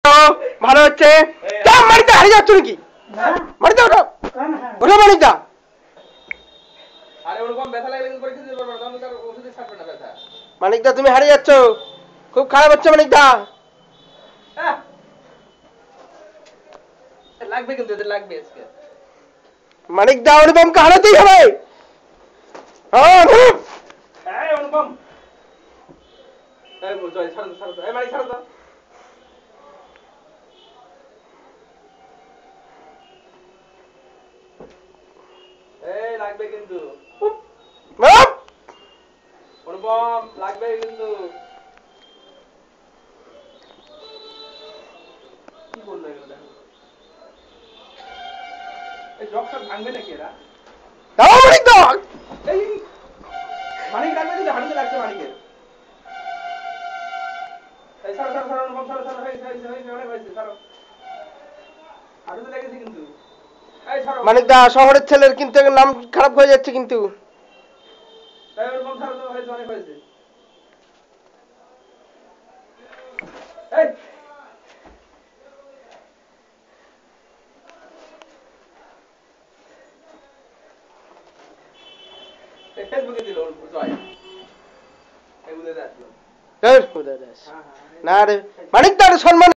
তো ভালো হচ্ছে। মানিকদা হারিয়ে যাচ্ছ নাকি? মানিকদা ওঠো, ওঠো মানিকদা। মানিকদা তুমি হারিয়ে যাচ্ছ, খুব খারাপ হচ্ছে মানিকদা। লাগবে কিন্তু এদের লাগবে আজকে। মানিকদা অনুপমকে হারাতেই হবে। অনুপম মানিক ছাড়ো তো। লাগবে কিন্তু অনুপম, লাগবে কিন্তু। কি বললো এগুলো? দেখো এই জগ সব ভাঙবে নাকি এরা? এই মানিক লাগবে কিন্তু, হাঁটুতে লাগছে মানিকের। এই ছাড়ো ছাড়ো ছাড়ো অনুপম, ছাড়ো ছাড়ো, অনেক হয়েছে, ছাড়ো। হাঁটুতে লেগেছে কিন্তু। এই ছাড়ো মানিকদা, শহরের ছেলের কিন্তু নাম খারাপ হয়ে যাচ্ছে কিন্তু। এই অনুপম ছাড়ো তো, হয়েছে, অনেক হয়েছে। এই ফেসবুকে দিল জয়, এগুলো আসলো। না রে মানিকদার সম্মান